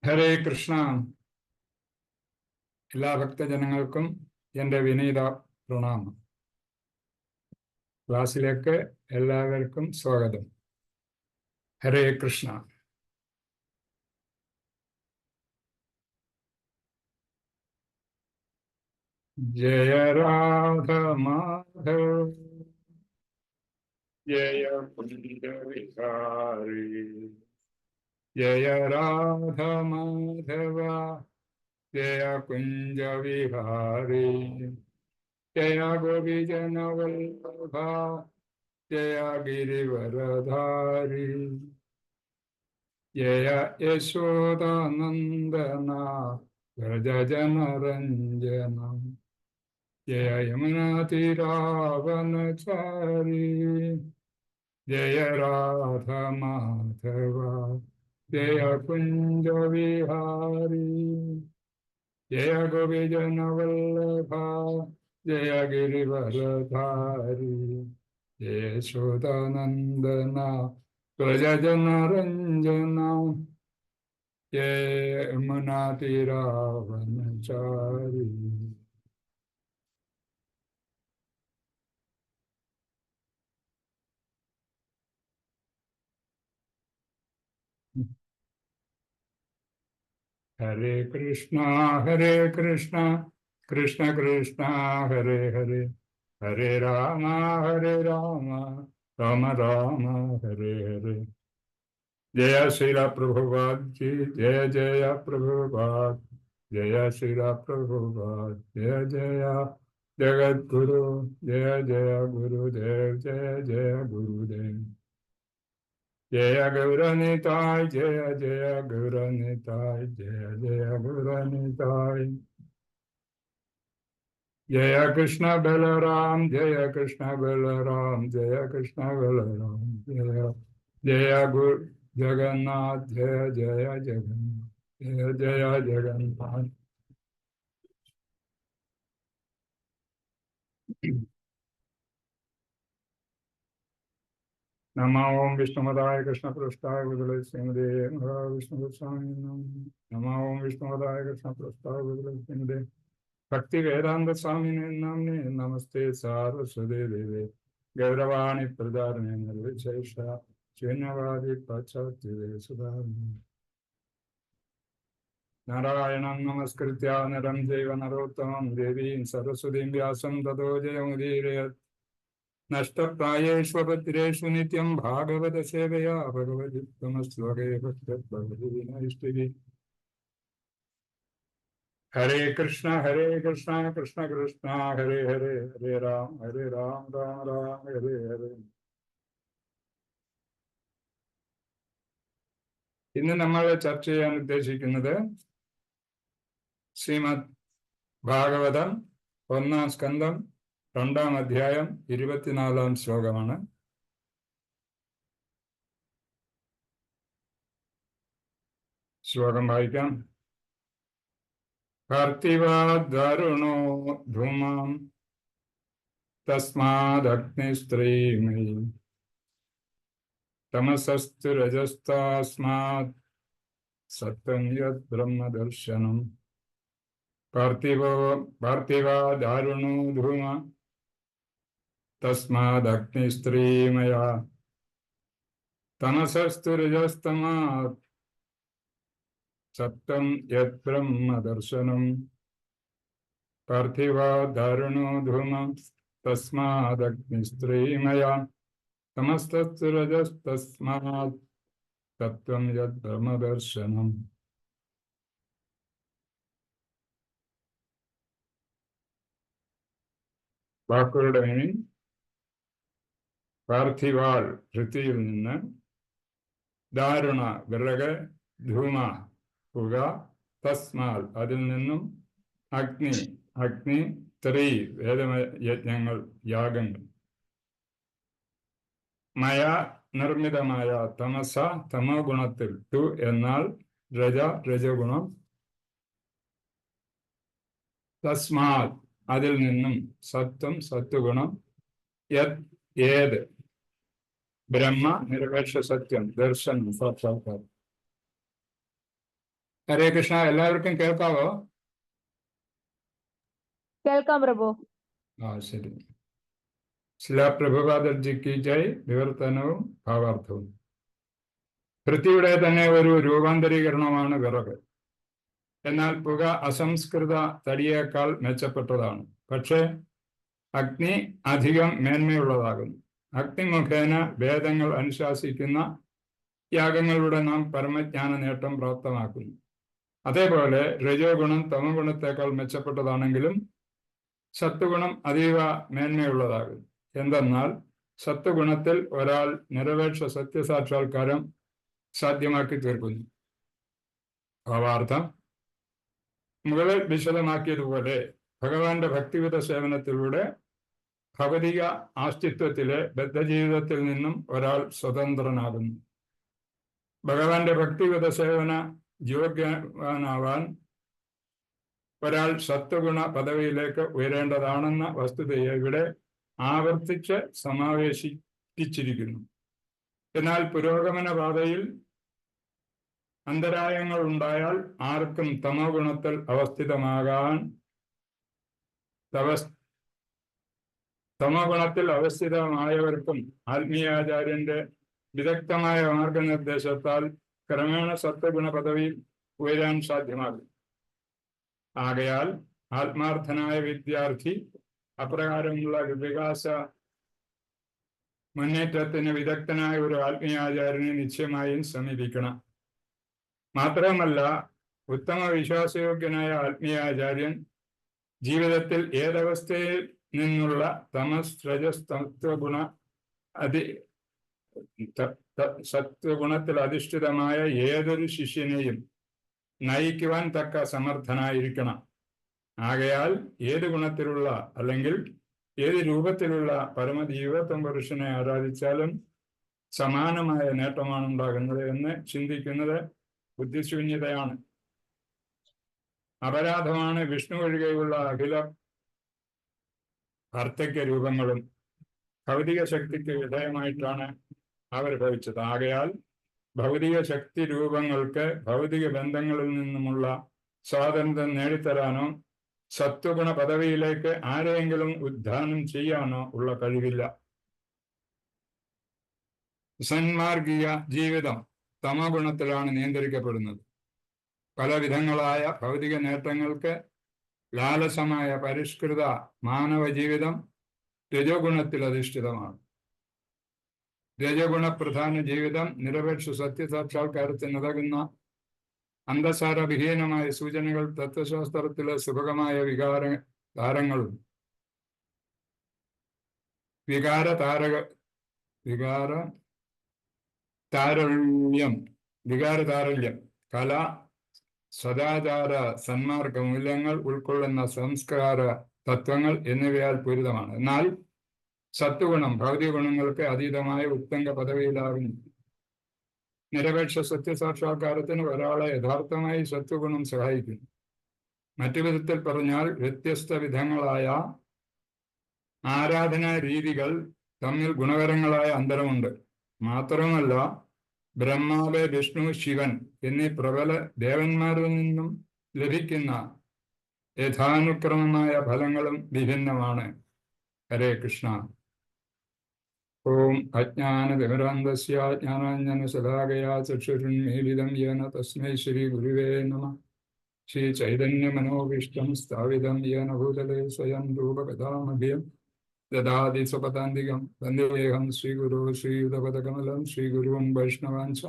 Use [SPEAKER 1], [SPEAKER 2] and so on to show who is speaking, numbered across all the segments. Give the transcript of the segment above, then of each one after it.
[SPEAKER 1] ഹരേ കൃഷ്ണ. എല്ലാ ഭക്തജനങ്ങൾക്കും എൻ്റെ വിനീത പ്രണാമം. ക്ലാസ്സിലേക്ക് എല്ലാവർക്കും സ്വാഗതം. ഹരേ കൃഷ്ണ. ജയ രാധ മാധവ ജയ കുഞ്ച വിഹാരി ജയ രാധ മാധവ ജയ കുഞ്ച വിഹാരി ജയ ഗോപിജന വല്ലഭ ജയ ഗിരിവരധാരി ജയ യശോദാനന്ദന വ്രജ ജനരഞ്ജന ജയ യമുനാതിരാവനചാരി ജയ രാധ മാധവ ജയ കുഞ്ച വിഹാരി ജയ ഗോപിജന വല്ലഭ ജയ ഗിരിവരധാരി ജയ യശോദാനന്ദന വ്രജ ജനരഞ്ജന ജയ യമുനാതിരാവനചാരി. ഹരേ കൃഷ്ണ കൃഷ്ണ കൃഷ്ണ ഹരേ ഹരേ ഹരേ രാമ രാമ രാമ ഹരേ ഹരേ. ജയ ശ്രീല പ്രഭുപാദ് ജി ജയ ജയ പ്രഭുപാദ് ജയ ശ്രീല പ്രഭുപാദ് ജയ ജയ ജഗദ്ഗുരു ജയ ജയ ഗുരുദേവ് ജയ ജയ ഗുരുദേവ്. ജയ ഗൗരനിതായ് ജയ ജയ ഗൗരനിതായ് ജയ ജയ ഗൗരനിതായ്. ജയ കൃഷ്ണ ബലറാം ജയ കൃഷ്ണ ബലറാം ജയ കൃഷ്ണ ബലറാം ജയ ജയ ഗുരു ജഗന്നാഥ് ജയ ജയ ജഗന്നാഥ് ജയ ജയ ജഗന്നാഥ്. നമോ ഓം വിഷ്ണുപദായ കൃഷ്ണപൃഷ്ഠായ വിദുലേ ശ്രീമതേ മഹാവിഷ്ണുസ്വാമി നമോ ഓം വിഷ്ണുപദായ കൃഷ്ണപൃഷ്ഠായ വിദുലേ ശ്രീമതേ ഭക്തി വേദാന്ത സ്വാമിനെ നാമ്നെ നമസ്തേ സാരസ്വതേ ദേവേ ഗൗരവാണി പ്രചാരണേ നിർവിശേഷ ശൂന്യവാദി പാശ്ചാത്യേ സുധാരണ. നാരായണം നമസ്കൃത്യ നരം ചൈവ നരോത്തമം ദേവീം സരസ്വതീം വ്യാസം തതോ ജയമുദീരയത്. നഷ്ടപ്രായേഷ്വഭദ്രേഷു നിത്യം ഭാഗവത സേവയാ ഭഗവത്യുത്തമശ്ലോകേ ഭക്തഭഗവതി. ഹരേ കൃഷ്ണ കൃഷ്ണ കൃഷ്ണ ഹരേ ഹരേ ഹരേ രാം രാം രാം ഹരേ ഹരേ. ഇന്ന് നമ്മൾ ചർച്ച ചെയ്യാൻ ഉദ്ദേശിക്കുന്നത് ശ്രീമദ് ഭാഗവതം 1-ാം സ്കന്ധം 2-ാം അധ്യായം 24-ാം ശ്ലോകമാണ്. ശ്ലോകം വായിക്കാം. പാർത്ഥിവാദരുണോ ധൂമാം തസ്മാദഗ്നിസ്ത്രീമയി തമസസ്തു രജസ്താസ്മാത് സത്യം യത് ബ്രഹ്മദർശനം. പാർത്ഥിവാദരുണോ ധൂമ തസ്മാദഗ്നിസ്ത്രീമയാ തമസസ്തു രജസ്തമാത് സത്യം യത് ബ്രഹ്മദർശനം. പാർത്ഥിവാദരുണോ ധൂമ തസ്മാദഗ്നിസ്ത്രീമയാ തമസസ്തു രജസ്തസ്മാത് സത്യം യത് ബ്രഹ്മദർശനം. വാക്കുകളുടെ മീനിങ്: പാർത്ഥിവാൾ പൃഥ്വിയിൽ നിന്ന്, ദാരുണ വിറക്, ധൂമ പുക, തസ്മാൽ അതിൽ നിന്നും, അഗ്നി ത്രീ വേദയജ്ഞങ്ങൾ യാഗങ്ങൾ, മയ നിർമ്മിതമായ, തമസ തമോ ഗുണത്തിൽ, ടു എന്നാൽ രജഗുണം, തസ്മാൽ അതിൽ നിന്നും, സത്വം സത്വഗുണം, യത് ഏത്, ബ്രഹ്മ നിരപേക്ഷ സത്യം, ദർശനം സാക്ഷാത്കാരം. ഹരേ കൃഷ്ണ. എല്ലാവർക്കും കേൾക്കാവോ?
[SPEAKER 2] കേൾക്കാം പ്രഭു.
[SPEAKER 1] ശരി. ശില പ്രഭുപാദർജിക്ക് ജയ്. വിവർത്തനവും ഭാവാർത്ഥവും. പൃഥ്വിയുടെ തന്നെ ഒരു രൂപാന്തരീകരണമാണ് വിറക്. എന്നാൽ പുക അസംസ്കൃത തടിയേക്കാൾ മെച്ചപ്പെട്ടതാണ്. പക്ഷേ അഗ്നി അധികം മേന്മയുള്ളതാകുന്നു. അഗ്നി മുഖേന വേദങ്ങൾ അനുശാസിക്കുന്ന യാഗങ്ങളിലൂടെ നാം പരമജ്ഞാന നേട്ടം പ്രാപ്തമാക്കുന്നു. അതേപോലെ രജോ ഗുണം തമോ ഗുണത്തേക്കാൾ മെച്ചപ്പെട്ടതാണെങ്കിലും സത്വഗുണം അതീവ മേന്മയുള്ളതാകുന്നു. എന്തെന്നാൽ സത്വഗുണത്തിൽ ഒരാൾ നിരപേക്ഷ സത്യസാക്ഷാത്കാരം സാധ്യമാക്കി തീർക്കുന്നു. ഭാവാർത്ഥം: മുകളിൽ വിശദമാക്കിയതുപോലെ ഭഗവാന്റെ ഭക്തിവിധ സേവനത്തിലൂടെ ഭൗതിക ആസ്തിത്വത്തിലെ ബദ്ധജീവിതത്തിൽ നിന്നും ഒരാൾ സ്വതന്ത്രനാകുന്നു. ഭഗവാന്റെ ഭക്തിവിധ സേവന യോഗ്യവാനാവാൻ ഒരാൾ സത്വഗുണ പദവിയിലേക്ക് ഉയരേണ്ടതാണെന്ന വസ്തുതയെ ഇവിടെ ആവർത്തിച്ച് സമാവേശിപ്പിച്ചിരിക്കുന്നു. എന്നാൽ പുരോഗമന പാതയിൽ അന്തരായങ്ങൾ ഉണ്ടായാൽ ആർക്കും തമോ ഗുണത്തിൽ തമോ ഗുണത്തിൽ അവസ്ഥിതമായവർക്കും ആത്മീയാചാര്യന്റെ വിദഗ്ധമായ മാർഗനിർദ്ദേശത്താൽ ക്രമേണ സത്വഗുണ പദവിയിൽ ഉയരാൻ സാധ്യമാകും. ആകയാൽ ആത്മാർത്ഥനായ വിദ്യാർത്ഥി അപ്രകാരമുള്ള വികാസ മുന്നേറ്റത്തിന് വിദഗ്ധനായ ഒരു ആത്മീയാചാര്യനെ നിശ്ചയമായും സമീപിക്കണം. മാത്രമല്ല, ഉത്തമ വിശ്വാസയോഗ്യനായ ആത്മീയാചാര്യൻ ജീവിതത്തിൽ ഏതവസ്ഥയിൽ നിന്നുള്ള തമസ് രജസ് സത്വഗുണ സത്വഗുണത്തിൽ അധിഷ്ഠിതമായ ഏതൊരു ശിഷ്യനെയും നയിക്കുവാൻ തക്ക സമർത്ഥനായിരിക്കണം. ആകയാൽ ഏത് ഗുണത്തിലുള്ള അല്ലെങ്കിൽ ഏത് രൂപത്തിലുള്ള പരമജീവത്വം പുരുഷനെ ആരാധിച്ചാലും സമാനമായ നേട്ടമാണ് ഉണ്ടാകുന്നത് എന്ന് ചിന്തിക്കുന്നത് ബുദ്ധിശൂന്യതയാണ്. അപരാധമാണ് വിഷ്ണു ഒഴികെയുള്ള അഖില വാർദ്ധക്യ രൂപങ്ങളും ഭൗതിക ശക്തിക്ക് വിധേയമായിട്ടാണ് അവർ ഭവിച്ചത്. ആകയാൽ ഭൗതിക ശക്തി രൂപങ്ങൾക്ക് ഭൗതിക ബന്ധങ്ങളിൽ നിന്നുമുള്ള സ്വാതന്ത്ര്യം നേടിത്തരാനോ സത്വഗുണ പദവിയിലേക്ക് ആരെയെങ്കിലും ഉദ്ധാനം ചെയ്യാനോ ഉള്ള കഴിവില്ല. സന്മാർഗീയ ജീവിതം തമോ ഗുണത്തിലാണ് നിയന്ത്രിക്കപ്പെടുന്നത്. പലവിധങ്ങളായ ഭൗതിക നേട്ടങ്ങൾക്ക് ലാലസമായ പരിഷ്കൃത മാനവ ജീവിതം രജോ ഗുണത്തിൽ അധിഷ്ഠിതമാണ്. രജഗുണ പ്രധാന ജീവിതം നിരപേക്ഷ സത്യസാക്ഷാത്കാരത്തിനുതകുന്ന അന്തസാരവിഹീനമായ സൂചനകൾ തത്വശാസ്ത്രത്തിലെ സുഭഗമായ താരങ്ങളും വികാരതാരല്യം, കല, സദാചാര, സന്മാർഗ മൂല്യങ്ങൾ ഉൾക്കൊള്ളുന്ന സംസ്കാര തത്വങ്ങൾ എന്നിവയാൽ പൂരിതമാണ്. എന്നാൽ സത്വഗുണം ഭൗതിക ഗുണങ്ങൾക്ക് അതീതമായ ഉത്തംഗ പദവിയിലാകുന്നു. നിരപേക്ഷ സത്യസാക്ഷാത്കാരത്തിന് ഒരാളെ യഥാർത്ഥമായി സത്വഗുണം സഹായിക്കുന്നു. മറ്റു വിധത്തിൽ പറഞ്ഞാൽ വ്യത്യസ്ത വിധങ്ങളായ ആരാധനാ രീതികൾ തമ്മിൽ ഗുണകരങ്ങളായ അന്തരമുണ്ട്. മാത്രമല്ല, ബ്രഹ്മാവ്, വിഷ്ണു, ശിവൻ എന്നീ പ്രബല ദേവന്മാരിൽ നിന്നും ലഭിക്കുന്ന യഥാനുക്രമമായ ഫലങ്ങളും വിഭിന്നമാണ്. ഹരേ കൃഷ്ണ. ഓം അജ്ഞാനതിമിരാന്ധസ്യ ജ്ഞാനാഞ്ജനശലാകയാ ചക്ഷുരുന്മീലിതം യേന തസ്മൈ ശ്രീ ഗുരുവേ നമഃ. ശ്രീ ചൈതന്യമനോഭീഷ്ടം സ്ഥാപിതം യേന ഭൂതലേ സ്വയം രൂപകഥാമഭ്യം ദദാതി സ്വപദാന്തികം. വന്ദേഹം ശ്രീഗുരു ശ്രീയുതപദകമലം ശ്രീഗുരുവും വൈഷ്ണവാൻച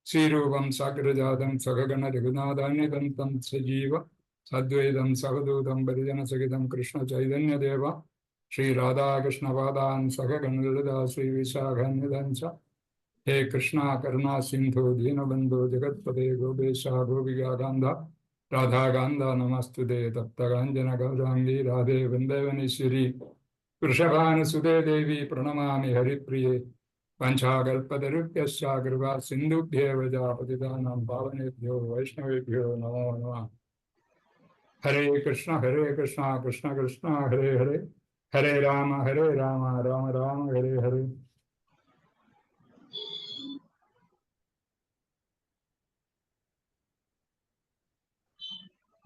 [SPEAKER 1] ശ്രീരൂപം സാഗ്രജാതം സഹഗണ രഘുനാഥാന്യതം തം സജീവ സദ്വൈതം സഹദൂതം പരിജനസഹിതം കൃഷ്ണ ചൈതന്യദേവ ശ്രീ രാധാകൃഷ്ണപാദാൻ സഹഗണലളിതാ ശ്രീ വിശാഖാന്വിതഞ്ച. ഹേ കൃഷ്ണ കരുണാ സിന്ധു ദീനബന്ധു ജഗത്പദേ ഗോപേശ ഗോപികാകാന്ത രാധാകാന്ത നമസ്തുതേ. തപ്തകാഞ്ചന ഗൗരാംഗീ രാധേ വൃന്ദേവനേശ്വരി വൃഷഭാനുസുതേ ദേവി പ്രണമാമി ഹരിപ്രിയേ. വഞ്ചാകൽപതരുഭ്യശ്ച കൃപാ സിന്ധുഭ്യേവ പതിതാനാം പാവനേഭ്യോ വൈഷ്ണവേഭ്യോ നമോ നമഃ. ഹരേ കൃഷ്ണ കൃഷ്ണ കൃഷ്ണ ഹരേ ഹരേ, ഹരേ രാമ രാമ രാമ ഹരേ ഹരേ.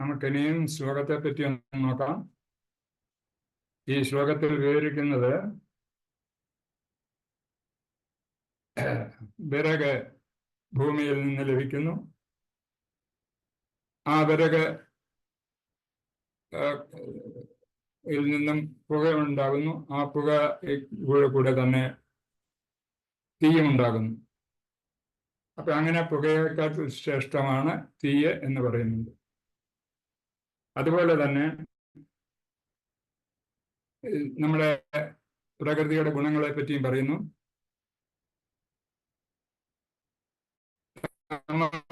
[SPEAKER 1] നമുക്കിനിയും ശ്ലോകത്തെ പറ്റി ഒന്ന് നോക്കാം. ഈ ശ്ലോകത്തിൽ വിവരിക്കുന്നത് വിറക് ഭൂമിയിൽ നിന്ന് ലഭിക്കുന്നു. ആ വിറക് ിൽ നിന്നും പുക ഉണ്ടാകുന്നു. ആ പുക കൂടെ തന്നെ തീയും ഉണ്ടാകുന്നു. അപ്പൊ അങ്ങനെ പുകയേക്കാൾ ശ്രേഷ്ഠമാണ് തീയ് എന്ന് പറയുന്നത്. അതുപോലെ തന്നെ നമ്മുടെ പ്രകൃതിയുടെ ഗുണങ്ങളെ പറ്റിയും പറയുന്നു.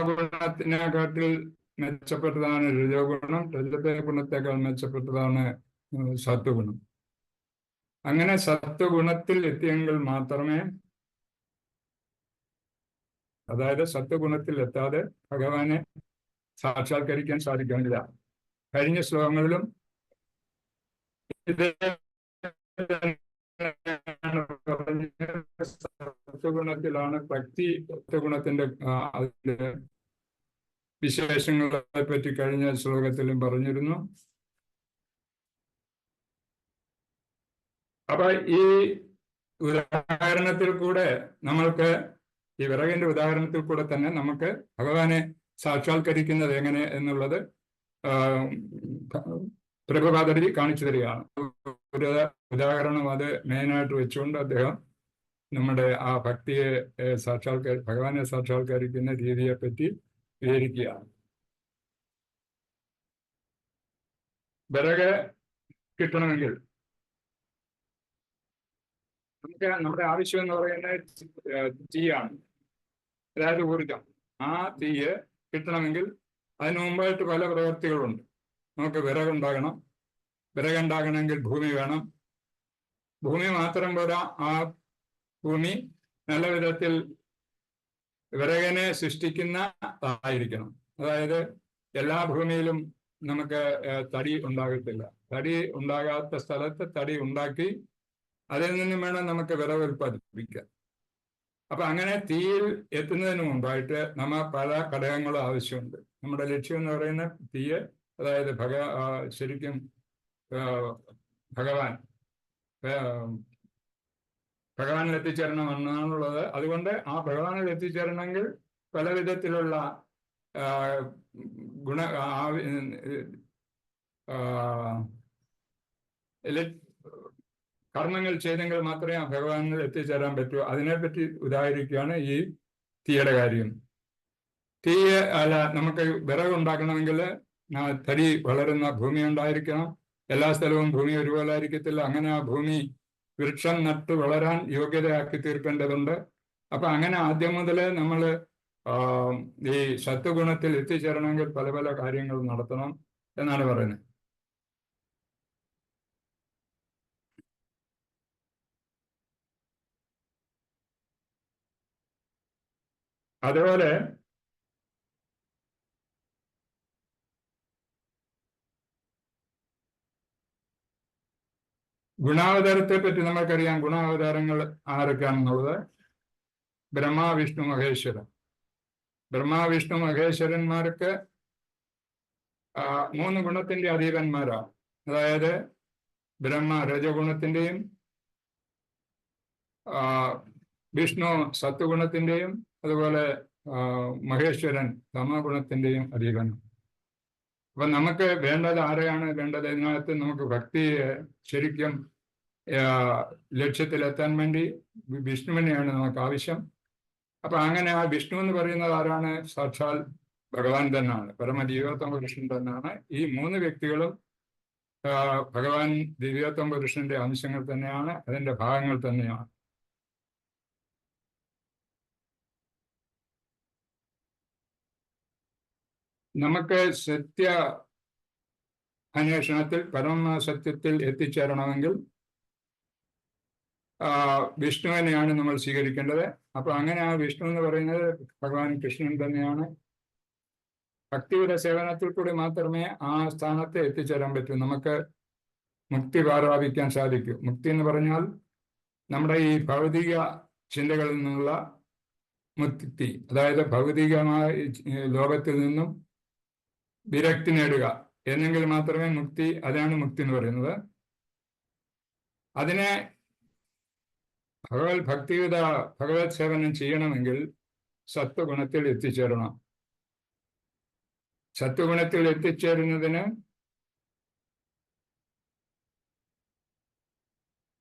[SPEAKER 1] ഗുണത്തിനെക്കാട്ടിൽ മെച്ചപ്പെട്ടതാണ് രജോ ഗുണം, രജത്തെ ഗുണത്തേക്കാൾ മെച്ചപ്പെട്ടതാണ് സത്വഗുണം. അങ്ങനെ സത്വഗുണത്തിൽ എത്തിയെങ്കിൽ മാത്രമേ, അതായത് സത്വഗുണത്തിൽ എത്താതെ ഭഗവാനെ സാക്ഷാത്കരിക്കാൻ സാധിക്കുന്നില്ല. കഴിഞ്ഞ ശ്ലോകങ്ങളിലും സത്വഗുണത്തിലാണ് ഭക്തി. സത്വഗുണത്തിന്റെ അതിന്റെ വിശേഷങ്ങളെ പറ്റി കഴിഞ്ഞ ശ്ലോകത്തിലും പറഞ്ഞിരുന്നു. അപ്പൊ ഈ ഉദാഹരണത്തിൽ കൂടെ നമ്മൾക്ക്, ഈ വിറകിന്റെ ഉദാഹരണത്തിൽ കൂടെ തന്നെ നമുക്ക് ഭഗവാനെ സാക്ഷാത്കരിക്കുന്നത് എങ്ങനെ എന്നുള്ളത് പ്രഭുപാദരി കാണിച്ചു തരികയാണ്. ഒരു ഉദാഹരണം അത് മെയിനായിട്ട് വെച്ചുകൊണ്ട് അദ്ദേഹം നമ്മുടെ ആ ഭക്തിയെ ഭഗവാനെ സാക്ഷാത്കരിക്കുന്ന രീതിയെ പറ്റി വിവരിക്കുകയാണ്. വിറക് കിട്ടണമെങ്കിൽ നമുക്ക് നമ്മുടെ ആവശ്യം എന്ന് പറയുന്നത് തീയാണ്, അതായത് ഊർജം. ആ തീയ് കിട്ടണമെങ്കിൽ അതിനു മുമ്പായിട്ട് പല പ്രവൃത്തികളുണ്ട്. നമുക്ക് വിറകുണ്ടാകണം. വിറകുണ്ടാകണമെങ്കിൽ ഭൂമി വേണം. ഭൂമി മാത്രം പോരാ, ആ ഭൂമി നല്ല വിധത്തിൽ വിറകിനെ സൃഷ്ടിക്കുന്നതായിരിക്കണം. അതായത് എല്ലാ ഭൂമിയിലും നമുക്ക് തടി ഉണ്ടാകത്തില്ല. തടി ഉണ്ടാകാത്ത സ്ഥലത്ത് തടി ഉണ്ടാക്കി അതിൽ നിന്നും വേണം നമുക്ക് വിറക് ഉൽപ്പാദിപ്പിക്കാൻ. അപ്പൊ അങ്ങനെ തീയിൽ എത്തുന്നതിന് മുമ്പായിട്ട് നമ്മൾ പല ഘടകങ്ങളും ആവശ്യമുണ്ട്. നമ്മുടെ ലക്ഷ്യം എന്ന് പറയുന്ന തീയ്, അതായത് ശരിക്കും ഭഗവാനിൽ എത്തിച്ചേരണം എന്നാണുള്ളത്. അതുകൊണ്ട് ആ ഭഗവാനിൽ എത്തിച്ചേരണമെങ്കിൽ പല വിധത്തിലുള്ള കർമ്മങ്ങൾ ചെയ്തെങ്കിൽ മാത്രമേ ആ ഭഗവാനിൽ എത്തിച്ചേരാൻ പറ്റൂ. അതിനെപ്പറ്റി ഉദാഹരിക്കുകയാണ് ഈ തീയുടെ കാര്യം. നമുക്ക് വിറകുണ്ടാക്കണമെങ്കിൽ തടി വളരുന്ന ഭൂമി ഉണ്ടായിരിക്കണം. എല്ലാ സ്ഥലവും ഭൂമി ഒരുപോലെ ആയിരിക്കത്തില്ല. അങ്ങനെ ആ ഭൂമി വൃക്ഷം നട്ട് വളരാൻ യോഗ്യതയാക്കി തീർക്കേണ്ടതുണ്ട്. അപ്പൊ അങ്ങനെ ആദ്യം മുതലേ നമ്മൾ ഈ സത്വഗുണത്തിൽ എത്തിച്ചേരണമെങ്കിൽ പല പല കാര്യങ്ങൾ നടത്തണം എന്നാണ് പറയുന്നത്. അതുപോലെ ഗുണാവതാരത്തെ പറ്റി നമുക്കറിയാം. ഗുണാവതാരങ്ങൾ ആരൊക്കെയാണെന്നുള്ളത് ബ്രഹ്മ, വിഷ്ണു, മഹേശ്വരൻ. ബ്രഹ്മ, വിഷ്ണു, മഹേശ്വരന്മാർക്ക് 3 ഗുണത്തിന്റെ അധീപന്മാരാണ്. അതായത് ബ്രഹ്മ രജഗുണത്തിന്റെയും വിഷ്ണു സത്വഗുണത്തിന്റെയും അതുപോലെ മഹേശ്വരൻ തമഗുണത്തിന്റെയും അധീപൻ. അപ്പൊ നമുക്ക് വേണ്ടത് ആരെയാണ് വേണ്ടത്? ഇതിനകത്ത് നമുക്ക് ഭക്തിയെ ശരിക്കും ലക്ഷ്യത്തിലെത്താൻ വേണ്ടി വിഷ്ണുവിനെയാണ് നമുക്ക് ആവശ്യം. അപ്പൊ അങ്ങനെ ആ വിഷ്ണു എന്ന് പറയുന്നത് ആരാണ്? സാക്ഷാൽ ഭഗവാൻ തന്നെയാണ്, പരമദിവ്യോത്തമ പുരുഷൻ തന്നെയാണ്. ഈ 3 വ്യക്തികളും ഭഗവാൻ ദിവ്യോത്തമ പുരുഷന്റെ അംശങ്ങൾ തന്നെയാണ്, അതിന്റെ ഭാഗങ്ങൾ തന്നെയാണ്. നമുക്ക് സത്യ അന്വേഷണത്തിൽ പരമസത്യത്തിൽ എത്തിച്ചേരണമെങ്കിൽ വിഷ്ണുവിനെയാണ് നമ്മൾ സ്വീകരിക്കേണ്ടത്. അപ്പൊ അങ്ങനെ ആ വിഷ്ണു എന്ന് പറയുന്നത് ഭഗവാൻ കൃഷ്ണൻ തന്നെയാണ്. ഭക്തിയുടെ സേവനത്തിൽ കൂടി മാത്രമേ ആ സ്ഥാനത്ത് എത്തിച്ചേരാൻ പറ്റൂ. നമുക്ക് മുക്തി പ്രാപിക്കാൻ സാധിക്കൂ. മുക്തി എന്ന് പറഞ്ഞാൽ നമ്മുടെ ഈ ഭൗതിക ചിന്തകളിൽ നിന്നുള്ള മുക്തി, അതായത് ഭൗതികമായ ലോകത്തിൽ നിന്നും വിരക്തി നേടുക എന്നെങ്കിൽ മാത്രമേ മുക്തി, അതാണ് മുക്തി എന്ന് പറയുന്നത്. അതിനെ ഭക്തിയുത ഭഗവത് സേവനം ചെയ്യണമെങ്കിൽ സത്വഗുണത്തിൽ എത്തിച്ചേരണം. സത്വഗുണത്തിൽ എത്തിച്ചേരുന്നതിന്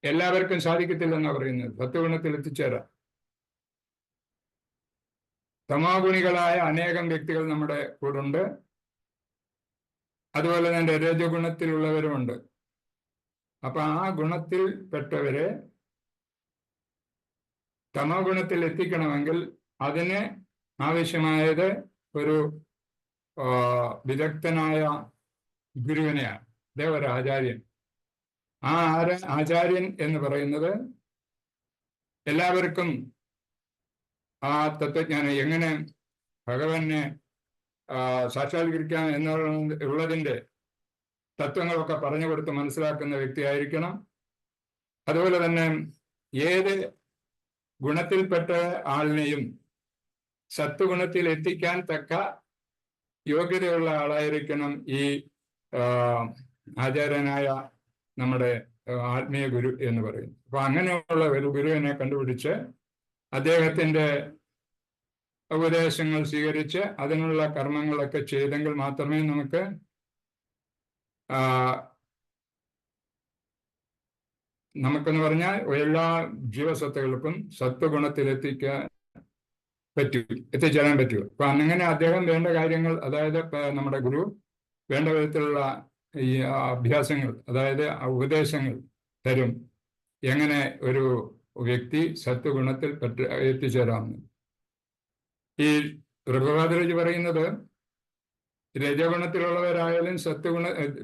[SPEAKER 1] എല്ലാവർക്കും സാധിക്കത്തില്ലെന്നാണ് പറയുന്നത്. സത്വഗുണത്തിൽ എത്തിച്ചേരാം. തമോഗുണികളായ അനേകം വ്യക്തികൾ നമ്മുടെ കൂടുണ്ട്. അതുപോലെ തന്നെ രജഗുണത്തിലുള്ളവരുമുണ്ട്. അപ്പൊ ആ ഗുണത്തിൽ പെട്ടവരെ തമോ ഗുണത്തിൽ എത്തിക്കണമെങ്കിൽ അതിന് ആവശ്യമായത് ഒരു വിദഗ്ധനായ ഗുരുവിനെയാണ്. അതേ ഒരു ആചാര്യൻ. ആ ആചാര്യൻ എന്ന് പറയുന്നത് എല്ലാവർക്കും ആ തത്വജ്ഞാനം എങ്ങനെ ഭഗവാനെ സാക്ഷാത്കരിക്കാം എന്നുള്ളതിൻ്റെ തത്വങ്ങളൊക്കെ പറഞ്ഞു കൊടുത്ത് മനസ്സിലാക്കുന്ന വ്യക്തിയായിരിക്കണം. അതുപോലെ തന്നെ ഏത് ഗുണത്തിൽപ്പെട്ട ആളിനെയും സത്വഗുണത്തിൽ എത്തിക്കാൻ തക്ക യോഗ്യതയുള്ള ആളായിരിക്കണം ഈ ആചാര്യനായ നമ്മുടെ ആത്മീയ ഗുരു എന്ന് പറയുന്നു. അപ്പൊ അങ്ങനെയുള്ള ഒരു ഗുരുവിനെ കണ്ടുപിടിച്ച് അദ്ദേഹത്തിന്റെ ഉപദേശങ്ങൾ സ്വീകരിച്ച് അതിനുള്ള കർമ്മങ്ങളൊക്കെ ചെയ്തെങ്കിൽ മാത്രമേ നമുക്ക് നമുക്കെന്ന് പറഞ്ഞാൽ എല്ലാ ജീവസത്തകൾക്കും സത്വഗുണത്തിൽ എത്തിച്ചേരാൻ പറ്റൂ. അപ്പൊ അങ്ങനെ അദ്ദേഹം വേണ്ട കാര്യങ്ങൾ, അതായത് നമ്മുടെ ഗുരു വേണ്ട വിധത്തിലുള്ള ഈ അഭ്യാസങ്ങൾ, അതായത് ഉപദേശങ്ങൾ തരും, എങ്ങനെ ഒരു വ്യക്തി സത്വഗുണത്തിൽ എത്തിച്ചേരാമെന്ന്. ഈ ഋഗ്വേദത്തിൽ പറയുന്നത് രജഗുണത്തിലുള്ളവരായാലും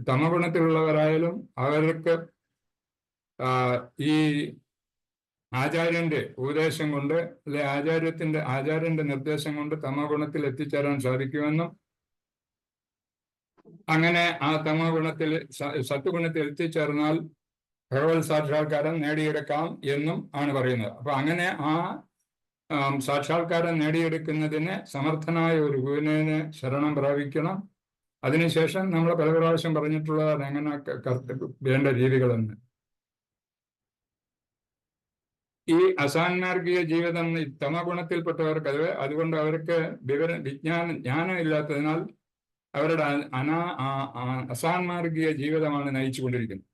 [SPEAKER 1] തമഗുണത്തിലുള്ളവരായാലും അവർക്ക് ഈ ആചാര്യന്റെ ഉപദേശം കൊണ്ട്, അല്ലെ ആചാര്യന്റെ നിർദ്ദേശം കൊണ്ട് തമോ ഗുണത്തിൽ എത്തിച്ചേരാൻ സാധിക്കുമെന്നും, അങ്ങനെ ആ തമോ ഗുണത്തിൽ സത്വഗുണത്തിൽ എത്തിച്ചേർന്നാൽ ഭഗവത് സാക്ഷാത്കാരം നേടിയെടുക്കാം എന്നും ആണ് പറയുന്നത്. അപ്പൊ അങ്ങനെ ആ സാക്ഷാത്കാരം നേടിയെടുക്കുന്നതിന് സമർത്ഥനായ ഒരു ഗുരുവിനെ ശരണം പ്രാപിക്കണം. അതിനുശേഷം നമ്മൾ പല പ്രാവശ്യം പറഞ്ഞിട്ടുള്ളതാണ് എങ്ങനെ വേണ്ട രീതികളെന്ന്. ഈ അസാന്മാർഗീയ ജീവിതം തമോ ഗുണത്തിൽപ്പെട്ടവർക്ക് അതുകൊണ്ട് അവർക്ക് ജ്ഞാനം ഇല്ലാത്തതിനാൽ അവരുടെ അസാന്മാർഗീയ ജീവിതമാണ് നയിച്ചുകൊണ്ടിരിക്കുന്നത്.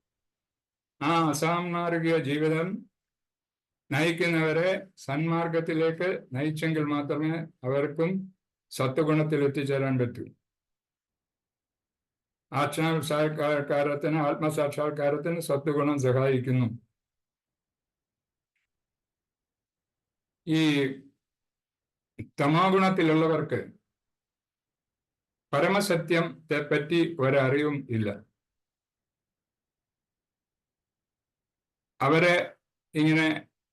[SPEAKER 1] ആ അസാന്മാർഗീയ ജീവിതം നയിക്കുന്നവരെ സന്മാർഗത്തിലേക്ക് നയിച്ചെങ്കിൽ മാത്രമേ അവർക്കും സത്വഗുണത്തിൽ എത്തിച്ചേരാൻ പറ്റൂ. ആത്മസാക്ഷാത്കാരത്തിന് സത്വഗുണം സഹായിക്കുന്നു. ഈ തമോ ഗുണത്തിലുള്ളവർക്ക് പരമസത്യത്തെ പറ്റി ഒരറിവും ഇല്ല. അവരെ ഇങ്ങനെ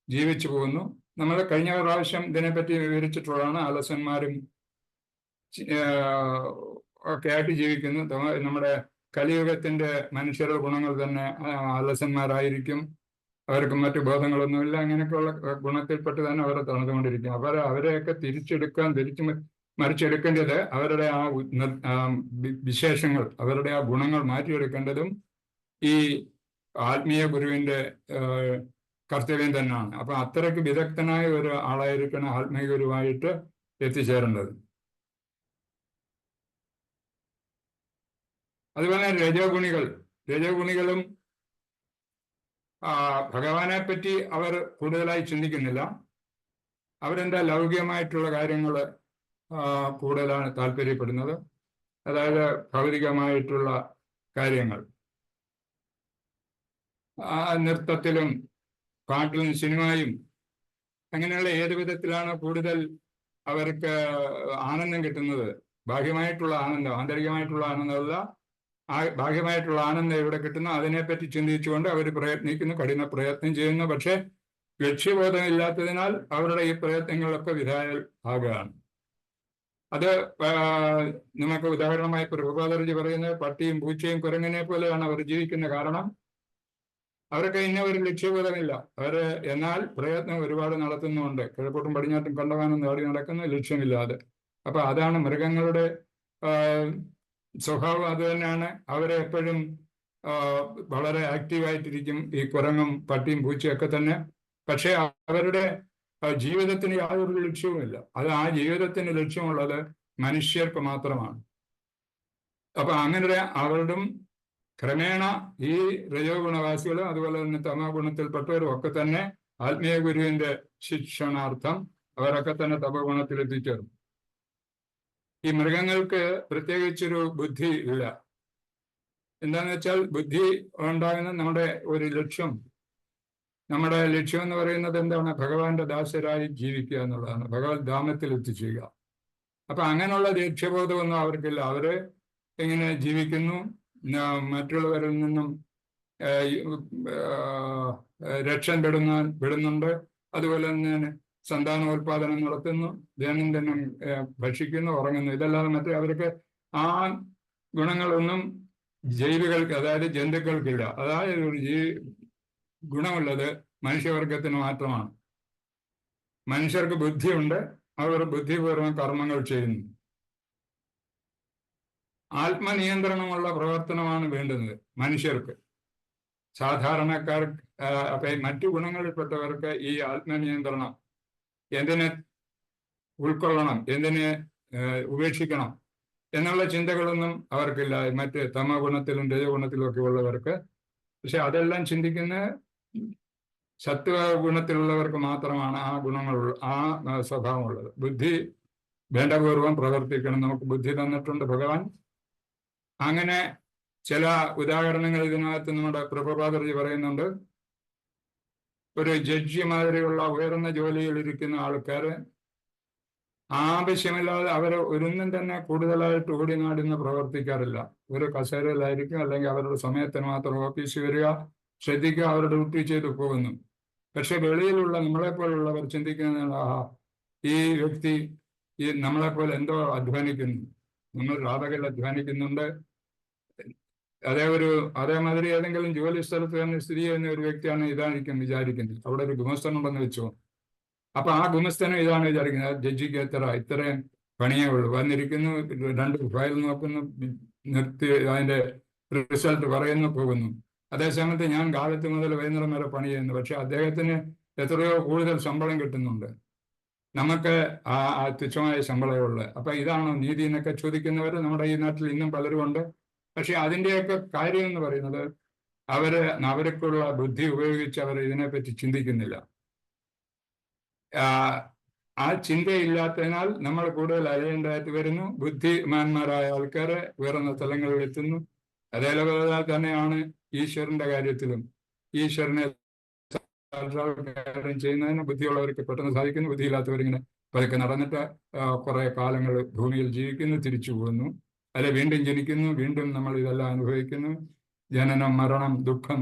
[SPEAKER 1] ജീവിച്ചു പോകുന്നു. നമ്മൾ കഴിഞ്ഞ പ്രാവശ്യം ഇതിനെപ്പറ്റി വിവരിച്ചിട്ടുള്ളതാണ്. അലസന്മാരും ഒക്കെ ആയിട്ട് ജീവിക്കുന്നു. നമ്മുടെ കലിയുഗത്തിന്റെ മനുഷ്യരുടെ ഗുണങ്ങൾ തന്നെ അലസന്മാരായിരിക്കും. അവർക്ക് മറ്റു ബോധങ്ങളൊന്നുമില്ല. അങ്ങനെയൊക്കെയുള്ള ഗുണത്തിൽപ്പെട്ട് തന്നെ അവരെ തണുതുകൊണ്ടിരിക്കും. അവരെയൊക്കെ മറിച്ചെടുക്കേണ്ടത് അവരുടെ ആ വിശേഷങ്ങൾ, അവരുടെ ആ ഗുണങ്ങൾ മാറ്റിയെടുക്കേണ്ടതും ഈ ആത്മീയ ഗുരുവിന്റെ കർത്തവ്യം തന്നെയാണ്. അപ്പൊ അത്രയ്ക്ക് വിദഗ്ധനായ ഒരു ആളായിരിക്കണം ആത്മീയ ഗുരുവായിട്ട് എത്തിച്ചേരേണ്ടത്. അതുപോലെ രജോഗുണികളും ഭഗവാനെ പറ്റി അവർ കൂടുതലായി ചിന്തിക്കുന്നില്ല. അവരെന്താ ലൗകികമായിട്ടുള്ള കാര്യങ്ങൾ കൂടുതലാണ് താല്പര്യപ്പെടുന്നത്. അതായത് ഭൗതികമായിട്ടുള്ള കാര്യങ്ങൾ, നൃത്തത്തിലും പാട്ടിലും സിനിമയും അങ്ങനെയുള്ള ഏത് വിധത്തിലാണ് കൂടുതൽ അവർക്ക് ആനന്ദം കിട്ടുന്നത്, ബാഹ്യമായിട്ടുള്ള ആനന്ദം, ആന്തരികമായിട്ടുള്ള ആനന്ദമല്ല, ബാഹ്യമായിട്ടുള്ള ആനന്ദം എവിടെ കിട്ടുന്നു അതിനെപ്പറ്റി ചിന്തിച്ചുകൊണ്ട് അവർ പ്രയത്നിക്കുന്നു, കഠിന പ്രയത്നം ചെയ്യുന്നു. പക്ഷെ ലക്ഷ്യബോധമില്ലാത്തതിനാൽ അവരുടെ ഈ പ്രയത്നങ്ങളൊക്കെ വിധേയർ ആകുകയാണ്. അത് നമുക്ക് ഉദാഹരണമായി പ്രഭുപാദർജി പറയുന്നത് പട്ടിയും പൂച്ചയും കുരങ്ങനെ പോലെയാണ് അവർ ജീവിക്കുന്ന. കാരണം അവർക്ക് ഇന്ന ഒരു ലക്ഷ്യബോധമില്ല. എന്നാൽ പ്രയത്നം ഒരുപാട് നടത്തുന്നുണ്ട്. കിഴക്കോട്ടും പടിഞ്ഞാട്ടും കണ്ടവാനും നേടി നടക്കുന്ന ലക്ഷ്യമില്ലാതെ. അപ്പൊ അതാണ് മൃഗങ്ങളുടെ സ്വഭാവം അത് തന്നെയാണ്. അവരെ എപ്പോഴും വളരെ ആക്റ്റീവായിട്ടിരിക്കും, ഈ കുരങ്ങും പട്ടിയും പൂച്ചയൊക്കെ തന്നെ. പക്ഷെ അവരുടെ ജീവിതത്തിന് യാതൊരു ലക്ഷ്യവുമില്ല. അത് ആ ജീവിതത്തിന് ലക്ഷ്യമുള്ളത് മനുഷ്യർക്ക് മാത്രമാണ്. അപ്പൊ അങ്ങനെ അവരുടെ ക്രമേണ ഈ രജോ ഗുണവാസികളും അതുപോലെ തന്നെ തമോ ഗുണത്തിൽപ്പെട്ടവരും ഒക്കെ തന്നെ ആത്മീയ ഗുരുവിന്റെ ശിക്ഷണാർത്ഥം അവരൊക്കെ തന്നെ തമോ ഗുണത്തിൽ എത്തിച്ചേർന്നു. ഈ മൃഗങ്ങൾക്ക് പ്രത്യേകിച്ചൊരു ബുദ്ധി ഇല്ല. എന്താന്ന് വെച്ചാൽ ബുദ്ധി ഉണ്ടാകുന്ന നമ്മുടെ ഒരു ലക്ഷ്യം, നമ്മുടെ ലക്ഷ്യം എന്ന് പറയുന്നത് എന്താണ്? ഭഗവാന്റെ ദാസരായി ജീവിക്കുക എന്നുള്ളതാണ്, ഭഗവത് ധാമത്തിൽ എത്തിച്ചേരുക. അപ്പൊ അങ്ങനെയുള്ള ലക്ഷ്യബോധമൊന്നും അവർക്കില്ല. അവര് എങ്ങനെ ജീവിക്കുന്നു, മറ്റുള്ളവരിൽ നിന്നും പെടുന്നുണ്ട്, അതുപോലെ തന്നെ സന്താനോത്പാദനം നടത്തുന്നു, ദൈനംദിനം ഭക്ഷിക്കുന്നു, ഉറങ്ങുന്നു. ഇതല്ലാതെ മറ്റേ അവർക്ക് ആ ഗുണങ്ങളൊന്നും ജൈവികൾക്ക്, അതായത് ജന്തുക്കൾക്കില്ല. അതായത് ഒരു ഗുണമുള്ളത് മനുഷ്യവർഗത്തിന് മാത്രമാണ്. മനുഷ്യർക്ക് ബുദ്ധിയുണ്ട്, അവർ ബുദ്ധിപൂർവ്വം കർമ്മങ്ങൾ ചെയ്യുന്നു. ആത്മനിയന്ത്രണമുള്ള പ്രവർത്തനമാണ് വേണ്ടുന്നത് മനുഷ്യർക്ക്. സാധാരണക്കാർക്ക്, അപ്പൊ മറ്റു ഗുണങ്ങളിൽപ്പെട്ടവർക്ക് ഈ ആത്മനിയന്ത്രണം, എന്തിനെ ഉൾക്കൊള്ളണം, എന്തിനെ ഉപേക്ഷിക്കണം എന്നുള്ള ചിന്തകളൊന്നും അവർക്കില്ല, മറ്റ് തമോ ഗുണത്തിലും രജോ ഗുണത്തിലും ഒക്കെ ഉള്ളവർക്ക്. പക്ഷെ അതെല്ലാം ചിന്തിക്കുന്ന സത്വ ഗുണത്തിലുള്ളവർക്ക് മാത്രമാണ് ആ ഗുണങ്ങളുള്ള, ആ സ്വഭാവമുള്ളത്. ബുദ്ധി വേണ്ടപൂർവം പ്രവർത്തിക്കണം. നമുക്ക് ബുദ്ധി തന്നിട്ടുണ്ട് ഭഗവാൻ. അങ്ങനെ ചില ഉദാഹരണങ്ങൾ ഇതിനകത്ത് നമ്മുടെ പ്രഭുപാദർജി പറയുന്നുണ്ട്. ഒരു ജഡ്ജി മാതിരിയുള്ള ഉയർന്ന ജോലിയിൽ ഇരിക്കുന്ന ആൾക്കാര് ആവശ്യമില്ലാതെ അവർ ഒരൊന്നും തന്നെ കൂടുതലായിട്ട് ഓടി നാടുന്ന പ്രവർത്തിക്കാറില്ല. ഒരു കസേരയിലായിരിക്കും, അല്ലെങ്കിൽ അവരുടെ സമയത്തിന് മാത്രം ഓഫീസിൽ വരിക, ശ്രദ്ധിക്കുക, അവരുടെ ഡ്യൂട്ടി ചെയ്ത് പോകുന്നു. പക്ഷെ വെളിയിലുള്ള നമ്മളെപ്പോലുള്ളവർ ചിന്തിക്കുന്ന, ഈ വ്യക്തി ഈ നമ്മളെപ്പോലെ എന്തോ അധ്വാനിക്കുന്നു, നമ്മൾ രാധകൾ അധ്വാനിക്കുന്നുണ്ട്. അതേമാതിരി ഏതെങ്കിലും ജോലി സ്ഥലത്ത് തന്നെ സ്ഥിതി ചെയ്യുന്ന ഒരു വ്യക്തിയാണ് ഇതായിരിക്കും വിചാരിക്കുന്നത്. അവിടെ ഒരു ഗുമസ്തനുണ്ടെന്ന് വെച്ചോ, അപ്പൊ ആ ഗുമസ്തനും ഇതാണ് വിചാരിക്കുന്നത്, ജഡ്ജിക്ക് ഇത്രയും പണിയേ ഉള്ളൂ, വന്നിരിക്കുന്നു, 2 ഫയൽ നോക്കുന്നു, നിർത്തി അതിന്റെ റിസൾട്ട് പറയുന്നു, പോകുന്നു. അതേസമയത്ത് ഞാൻ കാലത്ത് മുതൽ വൈകുന്നേരം വരെ പണി ചെയ്യുന്നു. പക്ഷെ അദ്ദേഹത്തിന് എത്രയോ കൂടുതൽ ശമ്പളം കിട്ടുന്നുണ്ട്, നമുക്ക് ആ തുച്ഛമായ ശമ്പളമേ ഉള്ളു. അപ്പൊ ഇതാണോ നീതി എന്നൊക്കെ ചോദിക്കുന്നവർ നമ്മുടെ ഈ നാട്ടിൽ ഇന്നും പലരും ഉണ്ട്. പക്ഷെ അതിൻ്റെയൊക്കെ കാര്യം എന്ന് പറയുന്നത് അവർക്കുള്ള ബുദ്ധി ഉപയോഗിച്ച് അവർ ഇതിനെപ്പറ്റി ചിന്തിക്കുന്നില്ല. ആ ചിന്തയില്ലാത്തതിനാൽ നമ്മൾ കൂടുതൽ അലയേണ്ടതായിട്ട് വരുന്നു. ബുദ്ധിമാന്മാരായ ആൾക്കാർ ഉയർന്ന സ്ഥലങ്ങളിൽ എത്തുന്നു. അതേപോലെ തന്നെയാണ് ഈശ്വരന്റെ കാര്യത്തിലും. ഈശ്വരനെ ചെയ്യുന്നതിന് ബുദ്ധിയുള്ളവർക്ക് പെട്ടെന്ന് സാധിക്കുന്നു. ബുദ്ധിയില്ലാത്തവരിങ്ങനെ പതുക്കെ നടന്നിട്ട് കുറെ കാലങ്ങൾ ഭൂമിയിൽ ജീവിക്കുന്നു, തിരിച്ചു പോകുന്നു, അല്ലെ വീണ്ടും ജനിക്കുന്നു, വീണ്ടും നമ്മൾ ഇതെല്ലാം അനുഭവിക്കുന്നു. ജനനം, മരണം, ദുഃഖം,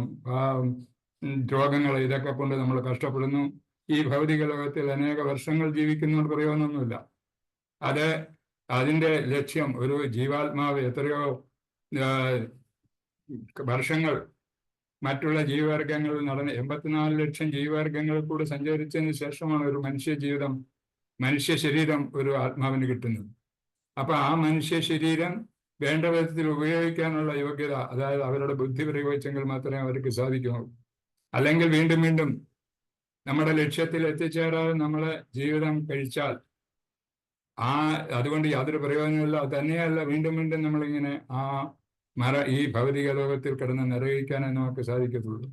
[SPEAKER 1] രോഗങ്ങൾ, ഇതൊക്കെ കൊണ്ട് നമ്മൾ കഷ്ടപ്പെടുന്നു. ഈ ഭൗതിക ലോകത്തിൽ അനേക വർഷങ്ങൾ ജീവിക്കുന്നതുകൊണ്ട് പ്രയോജനമൊന്നുമില്ല. അതിൻ്റെ ലക്ഷ്യം ഒരു ജീവാത്മാവ് എത്രയോ വർഷങ്ങൾ മറ്റുള്ള ജീവവർഗങ്ങളിൽ നടന്ന് 84 ലക്ഷം ജീവവർഗങ്ങളിൽ കൂടെ സഞ്ചരിച്ചതിന് ശേഷമാണ് ഒരു മനുഷ്യ ശരീരം ഒരു ആത്മാവിന് കിട്ടുന്നത്. അപ്പൊ ആ മനുഷ്യ ശരീരം വേണ്ട വിധത്തിൽ ഉപയോഗിക്കാനുള്ള യോഗ്യത, അതായത് അവരുടെ ബുദ്ധി പ്രയോഗിച്ചെങ്കിൽ മാത്രമേ അവർക്ക് സാധിക്കുള്ളൂ. അല്ലെങ്കിൽ വീണ്ടും വീണ്ടും നമ്മുടെ ലക്ഷ്യത്തിൽ എത്തിച്ചേരാതെ നമ്മളെ ജീവിതം കഴിച്ചാൽ അതുകൊണ്ട് യാതൊരു പ്രയോജനമില്ല. തന്നെയല്ല, വീണ്ടും വീണ്ടും നമ്മളിങ്ങനെ ഈ ഭൗതിക ലോകത്തിൽ കിടന്ന് നിറയിക്കാനേ നമുക്ക് സാധിക്കത്തുള്ളൂ.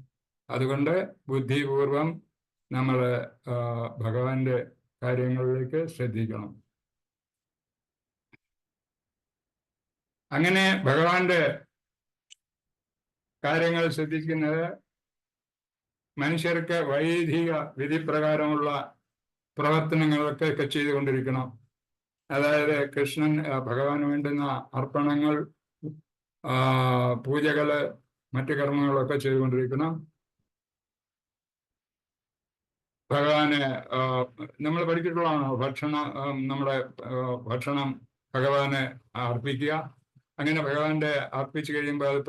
[SPEAKER 1] അതുകൊണ്ട് ബുദ്ധിപൂർവം നമ്മൾ ഭഗവാന്റെ കാര്യങ്ങളിലേക്ക് ശ്രദ്ധിക്കണം. അങ്ങനെ ഭഗവാന്റെ കാര്യങ്ങൾ ശ്രദ്ധിക്കുന്നത് മനുഷ്യർക്ക് വൈദിക വിധിപ്രകാരമുള്ള പ്രവർത്തനങ്ങളൊക്കെ ചെയ്തുകൊണ്ടിരിക്കണം. അതായത് ഭഗവാന് വേണ്ടുന്ന അർപ്പണങ്ങൾ, പൂജകള്, മറ്റു കർമ്മങ്ങളൊക്കെ ചെയ്തുകൊണ്ടിരിക്കണം. ഭഗവാന് നമ്മൾ പഠിച്ചിട്ടുള്ളതാണ്, നമ്മുടെ ഭക്ഷണം ഭഗവാന് അർപ്പിക്കുക. അങ്ങനെ ഭഗവാന്റെ അർപ്പിച്ചു കഴിയുമ്പോൾ അത്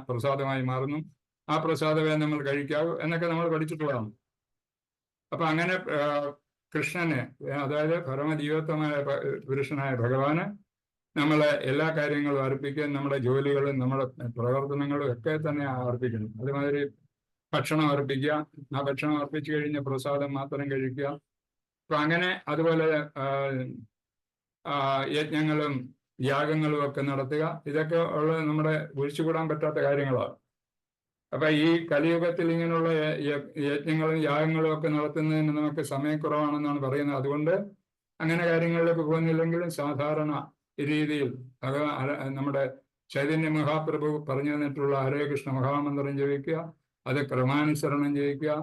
[SPEAKER 1] പ്രസാദമായി മാറുന്നു. ആ പ്രസാദമേ നമ്മൾ കഴിക്കാവൂ എന്നൊക്കെ നമ്മൾ പഠിച്ചിട്ടുള്ളതാണ്. അപ്പൊ അങ്ങനെ കൃഷ്ണന്, അതായത് പരമജീവത്വമായ പുരുഷനായ ഭഗവാന് നമ്മൾ എല്ലാ കാര്യങ്ങളും അർപ്പിക്കുകയും നമ്മുടെ ജോലികളും നമ്മുടെ പ്രവർത്തനങ്ങളും ഒക്കെ തന്നെ അർപ്പിക്കുന്നു. അതുമാതിരി ഭക്ഷണം അർപ്പിക്കുക, ആ ഭക്ഷണം അർപ്പിച്ചു കഴിഞ്ഞ് പ്രസാദം മാത്രം കഴിക്കുക. അപ്പൊ അങ്ങനെ അതുപോലെ യജ്ഞങ്ങളും യാഗങ്ങളും ഒക്കെ നടത്തുക. ഇതൊക്കെ ഉള്ള നമ്മുടെ ഒഴിച്ചുകൂടാൻ പറ്റാത്ത കാര്യങ്ങളാണ്. അപ്പൊ ഈ കലിയുഗത്തിൽ ഇങ്ങനെയുള്ള യജ്ഞങ്ങളും യാഗങ്ങളും ഒക്കെ നടത്തുന്നതിന് നമുക്ക് സമയക്കുറവാണെന്നാണ് പറയുന്നത്. അതുകൊണ്ട് അങ്ങനെ കാര്യങ്ങളിലേക്ക് പോകുന്നില്ലെങ്കിലും സാധാരണ രീതിയിൽ നമ്മുടെ ചൈതന്യ മഹാപ്രഭു പറഞ്ഞു തന്നിട്ടുള്ള ഹരേ കൃഷ്ണ മഹാമന്ത്രം ജപിക്കുക, അത് ക്രമാനുസരണം ജപിക്കുക,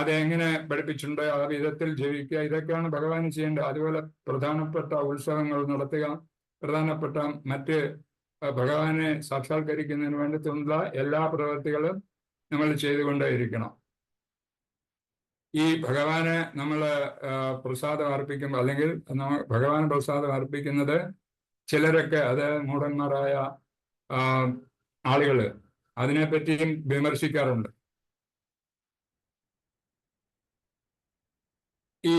[SPEAKER 1] അതെങ്ങനെ പഠിപ്പിച്ചിട്ടുണ്ടോ ആ വിധത്തിൽ ജപിക്കുക. ഇതൊക്കെയാണ് ഭഗവാൻ ചെയ്യേണ്ടത്. അതുപോലെ പ്രധാനപ്പെട്ട ഉത്സവങ്ങൾ നടത്തുക, പ്രധാനപ്പെട്ട മറ്റ് ഭഗവാനെ സാക്ഷാത്കരിക്കുന്നതിന് വേണ്ടിയിട്ടുള്ള എല്ലാ പ്രവൃത്തികളും നമ്മൾ ചെയ്തുകൊണ്ടേയിരിക്കണം. ഈ ഭഗവാന് നമ്മൾ പ്രസാദം അർപ്പിക്കുമ്പോൾ, അല്ലെങ്കിൽ ഭഗവാൻ പ്രസാദം അർപ്പിക്കുന്നത് ചിലരൊക്കെ, അത് മൂഢന്മാരായ ആളുകൾ അതിനെപ്പറ്റിയും വിമർശിക്കാറുണ്ട്. ഈ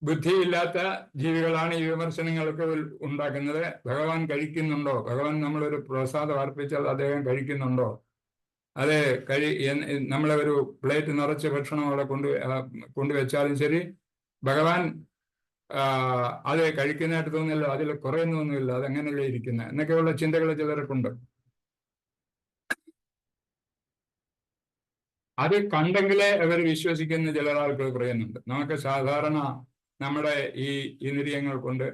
[SPEAKER 1] ബുദ്ധിയില്ലാത്ത ജീവികളാണ് ഈ വിമർശനങ്ങളൊക്കെ ഉണ്ടാക്കുന്നത്. ഭഗവാൻ കഴിക്കുന്നുണ്ടോ? ഭഗവാൻ നമ്മളൊരു പ്രസാദം അർപ്പിച്ചാൽ അദ്ദേഹം കഴിക്കുന്നുണ്ടോ? അത് നമ്മളെ ഒരു പ്ലേറ്റ് നിറച്ച് ഭക്ഷണം അവിടെ കൊണ്ടുവച്ചാലും ശരി, ഭഗവാൻ അത് കഴിക്കുന്നതായിട്ട് തോന്നുന്നില്ല, അതിൽ കുറയുന്നൊന്നുമില്ല, അതെങ്ങനെയല്ലേ ഇരിക്കുന്നത് എന്നൊക്കെയുള്ള ചിന്തകൾ ചിലർക്കുണ്ട്. അത് കണ്ടെങ്കിലേ അവർ വിശ്വസിക്കുന്ന ചില ആളുകൾ പറയുന്നുണ്ട്. നമുക്ക് സാധാരണ നമ്മുടെ ഈ ഇന്ദ്രിയങ്ങൾ കൊണ്ട്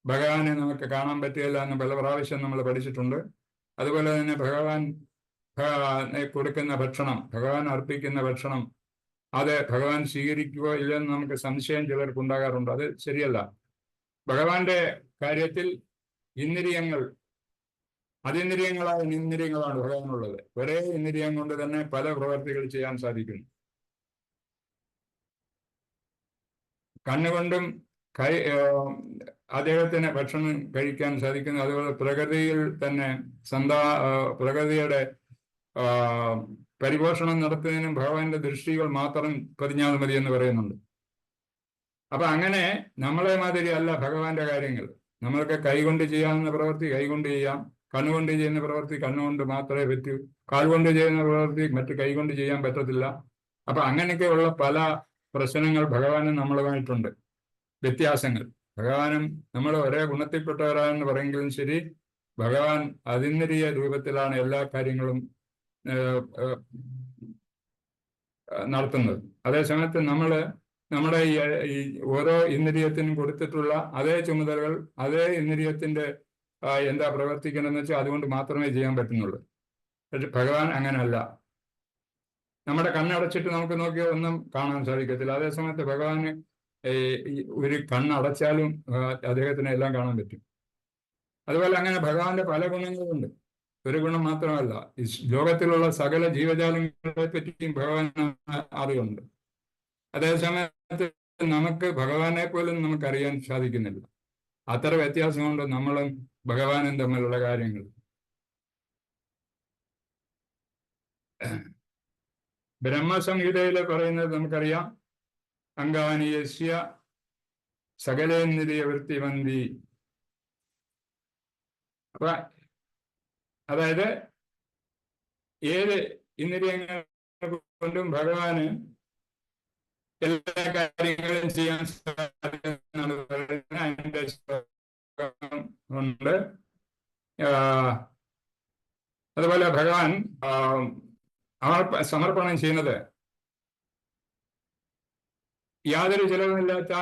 [SPEAKER 1] ഭഗവാനെ നമുക്ക് കാണാൻ പറ്റുകയില്ല എന്ന് പല പ്രാവശ്യം നമ്മൾ പഠിച്ചിട്ടുണ്ട്. അതുപോലെ തന്നെ ഭഗവാൻ കൊടുക്കുന്ന ഭക്ഷണം, ഭഗവാൻ അർപ്പിക്കുന്ന ഭക്ഷണം, അത് ഭഗവാൻ സ്വീകരിക്കുകയോ ഇല്ലെന്ന് നമുക്ക് സംശയം ചിലർക്ക് ഉണ്ടാകാറുണ്ട്. അത് ശരിയല്ല. ഭഗവാന്റെ കാര്യത്തിൽ ഇന്ദ്രിയങ്ങൾ, അതീന്ദ്രിയങ്ങളായ ഇന്ദ്രിയങ്ങളാണ് ഭഗവാനുള്ളത്. ഒരേ ഇന്ദ്രിയം കൊണ്ട് തന്നെ പല പ്രവർത്തികൾ ചെയ്യാൻ സാധിക്കുന്നു. കണ്ണുകൊണ്ടും അദ്ദേഹത്തിന് ഭക്ഷണം കഴിക്കാൻ സാധിക്കുന്നു. അതുപോലെ പ്രകൃതിയിൽ തന്നെ പ്രകൃതിയുടെ പരിപോഷണം നടത്തുന്നതിനും ഭഗവാന്റെ ദൃഷ്ടികൾ മാത്രം പതിഞ്ഞാൽ മതി എന്ന് പറയുന്നുണ്ട്. അപ്പൊ അങ്ങനെ നമ്മളെ മാതിരി അല്ല ഭഗവാന്റെ കാര്യങ്ങൾ. നമ്മൾക്ക് കൈകൊണ്ട് ചെയ്യാവുന്ന പ്രവൃത്തി കൈകൊണ്ട് ചെയ്യാം, കണ്ണുകൊണ്ട് ചെയ്യുന്ന പ്രവൃത്തി കണ്ണുകൊണ്ട് മാത്രമേ പറ്റൂ, കാൽകൊണ്ട് ചെയ്യുന്ന പ്രവൃത്തി മറ്റു കൈകൊണ്ട് ചെയ്യാൻ പറ്റത്തില്ല. അപ്പൊ അങ്ങനെയൊക്കെയുള്ള പല പ്രശ്നങ്ങൾ ഭഗവാനും നമ്മളുമായിട്ടുണ്ട്, വ്യത്യാസങ്ങൾ. ഭഗവാനും നമ്മൾ ഒരേ ഗുണത്തിൽപ്പെട്ടവരാണെന്ന് പറയുമെങ്കിലും ശരി, ഭഗവാൻ അതീന്ദ്രിയ രൂപത്തിലാണ് എല്ലാ കാര്യങ്ങളും നടത്തുന്നത്. അതേസമയത്ത് നമ്മുടെ ഈ ഓരോ ഇന്ദ്രിയത്തിനും കൊടുത്തിട്ടുള്ള അതേ ചുമതലകൾ അതേ ഇന്ദ്രിയത്തിന്റെ എന്താ പ്രവർത്തിക്കണമെന്ന് വെച്ചാൽ അതുകൊണ്ട് മാത്രമേ ചെയ്യാൻ പറ്റുന്നുള്ളൂ. പക്ഷെ ഭഗവാൻ അങ്ങനല്ല. നമ്മുടെ കണ്ണടച്ചിട്ട് നമുക്ക് നോക്കിയാൽ ഒന്നും കാണാൻ സാധിക്കത്തില്ല. അതേസമയത്ത് ഭഗവാന് ഒരു കണ്ണടച്ചാലും അദ്ദേഹത്തിന് എല്ലാം കാണാൻ പറ്റും. അതുപോലെ അങ്ങനെ ഭഗവാന്റെ പല ഗുണങ്ങളുണ്ട്. ഒരു ഗുണം മാത്രമല്ല, ഈ ലോകത്തിലുള്ള സകല ജീവജാലങ്ങളെ പറ്റിയും ഭഗവാൻ അറിയുന്നുണ്ട്. അതേസമയത്ത് നമുക്ക് ഭഗവാനെ പോലും നമുക്കറിയാൻ സാധിക്കുന്നില്ല. അത്ര വ്യത്യാസം കൊണ്ട് നമ്മളും ഭഗവാനും തമ്മിലുള്ള കാര്യങ്ങൾ. ബ്രഹ്മസംഹിതയിൽ പറയുന്നത് നമുക്കറിയാം, അംഗാനിയസ്യ സകലേന്ദ്രിയ വൃത്തിമന്തി. അപ്പൊ അതായത് ഏത് ഇന്ദ്രിയങ്ങൾ കൊണ്ടും ഭഗവാന് എല്ലാ കാര്യങ്ങളും ചെയ്യാൻ സാധിക്കുമെന്നാണ് പറയുന്നത്. അതിന്റെ ഉണ്ട്. അതുപോലെ ഭഗവാൻ സമർപ്പണം ചെയ്യുന്നത് യാതൊരു ചിലവുമില്ലാത്ത